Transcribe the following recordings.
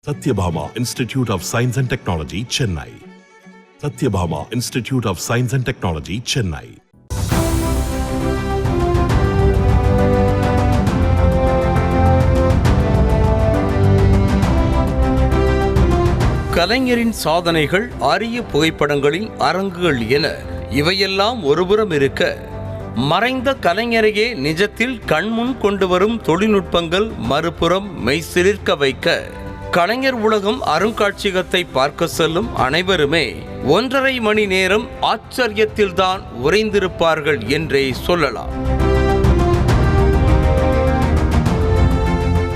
Satyabhama Institute of Science and Technology, Chennai. Satyabhama Institute of Science and Technology, Chennai. கலைஞரின் சாதனைகள், அரிய புகைப்படங்களின் அரங்குகள் என இவையெல்லாம் ஒருபுறம் இருக்க, மறைந்த கலைஞரையே நிஜத்தில் கண்முன் கொண்டு வரும் தொழில்நுட்பங்கள் மறுபுறம் மெய்சிலிர்க்க வைக்க, கலைஞர் உலகம் அருங்காட்சியகத்தை பார்க்க செல்லும் அனைவருமே 1.5 மணி நேரம் ஆச்சரியத்தில்தான் உறைந்திருப்பார்கள் என்றே சொல்லலாம்.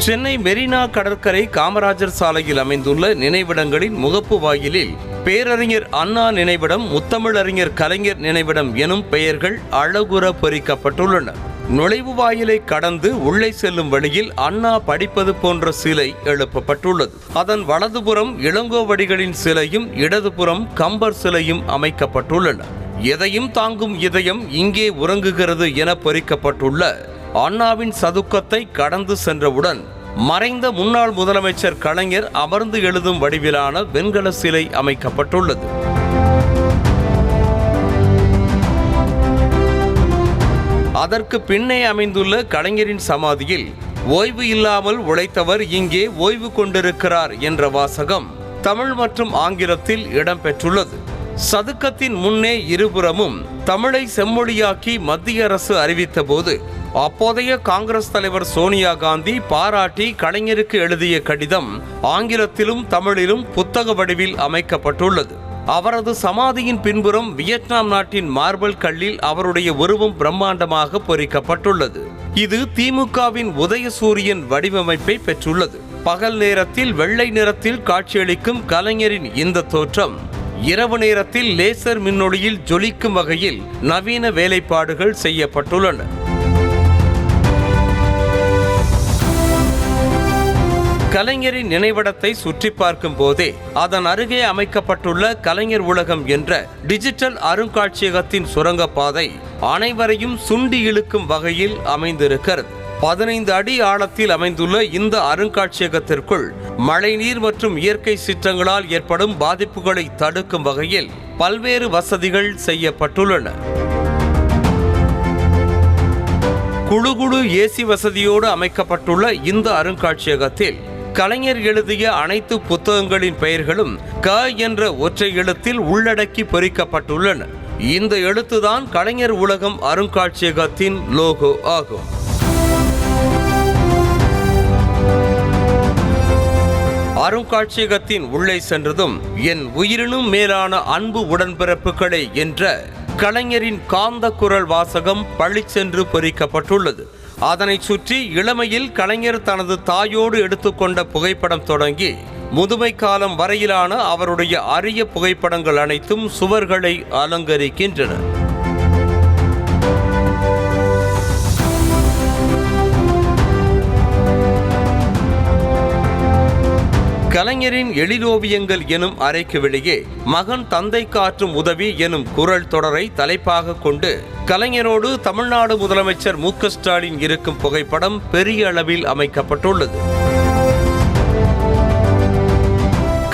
சென்னை மெரினா கடற்கரை காமராஜர் சாலையில் அமைந்துள்ள நினைவிடங்களின் முகப்பு வாயிலில் பேரறிஞர் அண்ணா நினைவிடம், முத்தமிழறிஞர் கலைஞர் நினைவிடம் எனும் பெயர்கள் அழகுற பொறிக்கப்பட்டுள்ளன. நுழைவு வாயிலை கடந்து உள்ளே செல்லும் வழியில் அண்ணா படிப்பது போன்ற சிலை எழுப்பப்பட்டுள்ளது. அதன் வலதுபுறம் இளங்கோவடிகளின் சிலையும், இடதுபுறம் கம்பர் சிலையும் அமைக்கப்பட்டுள்ளன. எதையும் தாங்கும் இதயம் இங்கே உறங்குகிறது என பொறிக்கப்பட்டுள்ள அண்ணாவின் சதுக்கத்தை கடந்து சென்றவுடன் மறைந்த முன்னாள் முதலமைச்சர் கலைஞர் அமர்ந்து எழுதும் வடிவிலான வெண்கல சிலை அமைக்கப்பட்டுள்ளது. அதற்கு பின்னே அமைந்துள்ள கலைஞரின் சமாதியில் ஓய்வு இல்லாமல் உழைத்தவர் இங்கே ஓய்வு கொண்டிருக்கிறார் என்ற வாசகம் தமிழ் மற்றும் ஆங்கிலத்தில் இடம்பெற்றுள்ளது. சதுக்கத்தின் முன்னே இருபுறமும் தமிழை செம்மொழியாக்கி மத்திய அரசு அறிவித்த போது அப்போதைய காங்கிரஸ் தலைவர் சோனியா காந்தி பாராட்டி கலைஞருக்கு எழுதிய கடிதம் ஆங்கிலத்திலும் தமிழிலும் புத்தக வடிவில் அமைக்கப்பட்டுள்ளது. அவரது சமாதியின் பின்புறம் வியட்நாம் நாட்டின் மார்பல் கல்லில் அவருடைய உருவம் பிரம்மாண்டமாக பொறிக்கப்பட்டுள்ளது. இது திமுகவின் உதயசூரியன் வடிவமைப்பை பெற்றுள்ளது. பகல் நேரத்தில் வெள்ளை நிறத்தில் காட்சியளிக்கும் கலைஞரின் இந்த தோற்றம் இரவு நேரத்தில் லேசர் மின்னொளியில் ஜொலிக்கும் வகையில் நவீன வேலைப்பாடுகள் செய்யப்பட்டுள்ளன. கலைஞரின் நினைவிடத்தை சுற்றி பார்க்கும் போதே அதன் அருகே அமைக்கப்பட்டுள்ள கலைஞர் உலகம் என்ற டிஜிட்டல் அருங்காட்சியகத்தின் சுரங்கப்பாதை அனைவரையும் சுண்டி இழுக்கும் வகையில் அமைந்திருக்கிறது. 15 அடி ஆழத்தில் அமைந்துள்ள இந்த அருங்காட்சியகத்திற்குள் மழைநீர் மற்றும் இயற்கை சீற்றங்களால் ஏற்படும் பாதிப்புகளை தடுக்கும் வகையில் பல்வேறு வசதிகள் செய்யப்பட்டுள்ளன. குழு ஏசி வசதியோடு அமைக்கப்பட்டுள்ள இந்த அருங்காட்சியகத்தில் கலைஞர் எழுதிய அனைத்து புத்தகங்களின் பெயர்களும் க என்ற ஒற்றை எழுத்தில் உள்ளடக்கி பொறிக்கப்பட்டுள்ளன. இந்த எழுத்துதான் கலைஞர் உலகம் அருங்காட்சியகத்தின் லோகோ ஆகும். அருங்காட்சியகத்தின் உள்ளே சென்றதும் என் உயிரினும் மேலான அன்பு உடன்பிறப்புகளே என்ற கலைஞரின் காந்த குரல் வாசகம் பளிச்சென்று பொறிக்கப்பட்டுள்ளது. அதனை சுற்றி இளமையில் கலைஞர் தனது தாயோடு எடுத்துக்கொண்ட புகைப்படம் தொடங்கி முதுமை காலம் வரையிலான அவருடைய அரிய புகைப்படங்கள் அனைத்தும் சுவர்களை அலங்கரிக்கின்றன. கலைஞரின் எழிலோவியங்கள் எனும் அறைக்கு வெளியே மகன் தந்தைக்கு ஆற்றும் உதவி எனும் குரல் தொடரை தலைப்பாக கொண்டு கலைஞரோடு தமிழ்நாடு முதலமைச்சர் மு.க. ஸ்டாலின் இருக்கும் புகைப்படம் பெரிய அளவில் அமைக்கப்பட்டுள்ளது.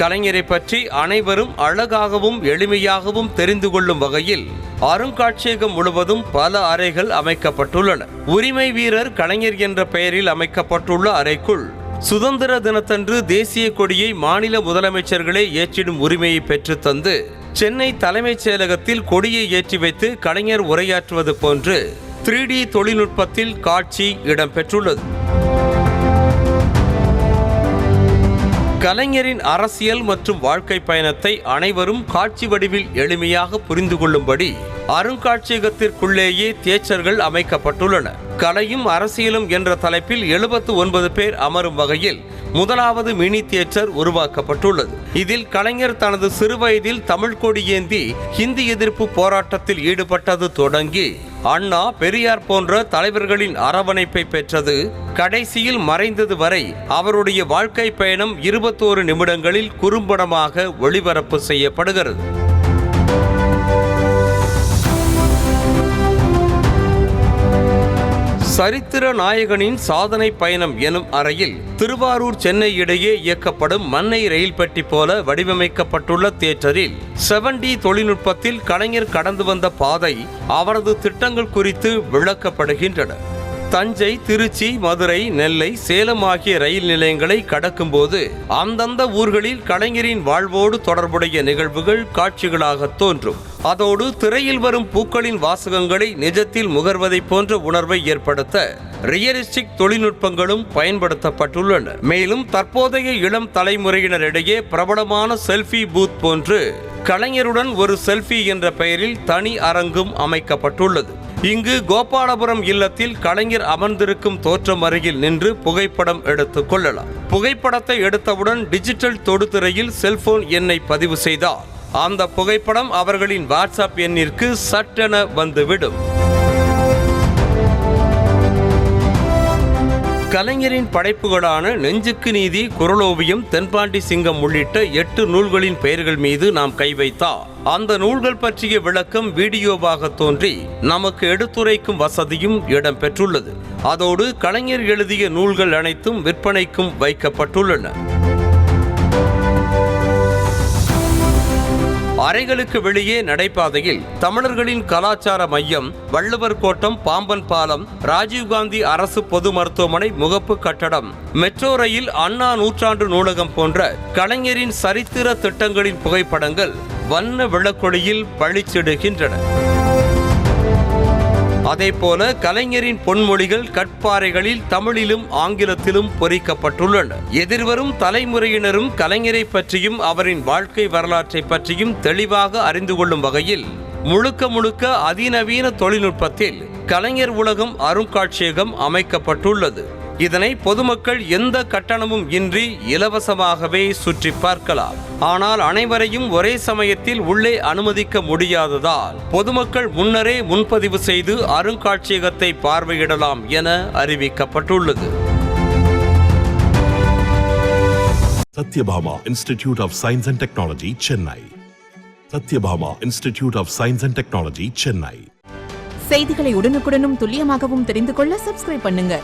கலைஞரை பற்றி அனைவரும் அழகாகவும் எளிமையாகவும் தெரிந்து கொள்ளும் வகையில் அருங்காட்சியகம் முழுவதும் பல அறைகள் அமைக்கப்பட்டுள்ளன. உரிமை வீரர் கலைஞர் என்ற பெயரில் அமைக்கப்பட்டுள்ள அறைக்குள் சுதந்திர தினத்தன்று தேசிய கொடியை மாநில முதலமைச்சர்களே ஏற்றிடும் உரிமையை பெற்று தந்து சென்னை தலைமைச் செயலகத்தில் கொடியை ஏற்றி வைத்து கலைஞர் உரையாற்றுவது போன்று 3D தொழில்நுட்பத்தில் காட்சி இடம்பெற்றுள்ளது. கலைஞரின் அரசியல் மற்றும் வாழ்க்கை பயணத்தை அனைவரும் காட்சி வடிவில் எளிமையாக புரிந்து கொள்ளும்படி அருங்காட்சியகத்திற்குள்ளேயே தியேட்டர்கள் அமைக்கப்பட்டுள்ளன. கலையும் அரசியலும் என்ற தலைப்பில் 79 பேர் அமரும் வகையில் முதலாவது மினி தியேட்டர் உருவாக்கப்பட்டுள்ளது. இதில் கலைஞர் தனது சிறுவயதில் தமிழ் கொடி ஏந்தி ஹிந்தி எதிர்ப்பு போராட்டத்தில் ஈடுபட்டது தொடங்கி அண்ணா, பெரியார் போன்ற தலைவர்களின் அரவணைப்பை பெற்றது, கடைசியில் மறைந்தது வரை அவருடைய வாழ்க்கை பயணம் 21 நிமிடங்களில் குறும்படமாக ஒளிபரப்பு செய்யப்படுகிறது. சரித்திர நாயகனின் சாதனை பயணம் எனும் அறையில் திருவாரூர் சென்னை இடையே இயக்கப்படும் மண்ணை ரயில் பெட்டி போல வடிவமைக்கப்பட்டுள்ள தியேட்டரில் 7D தொழில்நுட்பத்தில் கலைஞர் கடந்து வந்த பாதை அவரது திட்டங்கள் குறித்து விளக்கப்படுகின்றன. தஞ்சை, திருச்சி, மதுரை, நெல்லை, சேலம் ஆகிய ரயில் நிலையங்களை கடக்கும்போது அந்தந்த ஊர்களில் கலைஞரின் வாழ்வோடு தொடர்புடைய நிகழ்வுகள் காட்சிகளாக தோன்றும். அதோடு திரையில் வரும் பூக்களின் வாசகங்களை நிஜத்தில் முகர்வதை போன்ற உணர்வை ஏற்படுத்த ரியலிஸ்டிக் தொழில்நுட்பங்களும் பயன்படுத்தப்பட்டுள்ளன. மேலும் தற்போதைய இளம் தலைமுறையினரிடையே பிரபலமான செல்ஃபி பூத் போன்று கலைஞருடன் ஒரு செல்ஃபி என்ற பெயரில் தனி அரங்கும் அமைக்கப்பட்டுள்ளது. இங்கு கோபாலபுரம் இல்லத்தில் கலைஞர் அமர்ந்திருக்கும் தோற்றம் அருகில் நின்று புகைப்படம் எடுத்துக் கொள்ளலாம். புகைப்படத்தை எடுத்தவுடன் டிஜிட்டல் தொடுதிரையில் செல்போன் எண்ணை பதிவு செய்தால் அந்த புகைப்படம் அவர்களின் வாட்ஸ்அப் எண்ணிற்கு சட்டென வந்துவிடும். கலைஞரின் படைப்புகளான நெஞ்சுக்கு நீதி, குறளோவியம், தென்பாண்டி சிங்கம் உள்ளிட்ட 8 நூல்களின் பெயர்கள் மீது நாம் கை வைத்தால் அந்த நூல்கள் பற்றிய விளக்கம் வீடியோவாக தோன்றி நமக்கு எடுத்துரைக்கும் வசதியும் இடம்பெற்றுள்ளது. அதோடு கலைஞர் எழுதிய நூல்கள் அனைத்தும் விற்பனைக்கும் வைக்கப்பட்டுள்ளன. அறைகளுக்கு வெளியே நடைபாதையில் தமிழர்களின் கலாச்சார மையம், வள்ளுவர் கோட்டம், பாம்பன் பாலம், ராஜீவ்காந்தி அரசு பொது மருத்துவமனை முகப்பு கட்டடம், மெட்ரோ ரயில், அண்ணா நூற்றாண்டு நூலகம் போன்ற கலைஞரின் சரித்திர திட்டங்களின் புகைப்படங்கள் வண்ண விளக்கொளியில் பளிச்சிடுகின்றன. அதேபோல கலைஞரின் பொன்மொழிகள் கற்பாறைகளில் தமிழிலும் ஆங்கிலத்திலும் பொறிக்கப்பட்டுள்ளன. எதிர்வரும் தலைமுறையினரும் கலைஞரை பற்றியும் அவரின் வாழ்க்கை வரலாற்றை பற்றியும் தெளிவாக அறிந்து கொள்ளும் வகையில் முழுக்க அதிநவீன தொழில்நுட்பத்தில் கலைஞர் உலகம் அருங்காட்சியகம் அமைக்கப்பட்டுள்ளது. இதனை பொதுமக்கள் எந்த கட்டணமும் இன்றி இலவசமாகவே சுற்றி பார்க்கலாம். ஆனால் அனைவரையும் ஒரே சமயத்தில் உள்ளே அனுமதிக்க முடியாததால் பொதுமக்கள் முன்னரே முன்பதிவு செய்து அருங்காட்சியகத்தை பார்வையிடலாம் என அறிவிக்கப்பட்டுள்ளது. Sathyabama institute of science and technology, Chennai. Sathyabama institute of science and technology, Chennai. செய்திகளை உடனுக்குடனும் துல்லியமாகவும் தெரிந்து கொள்ள சப்ஸ்கிரைப் பண்ணுங்க.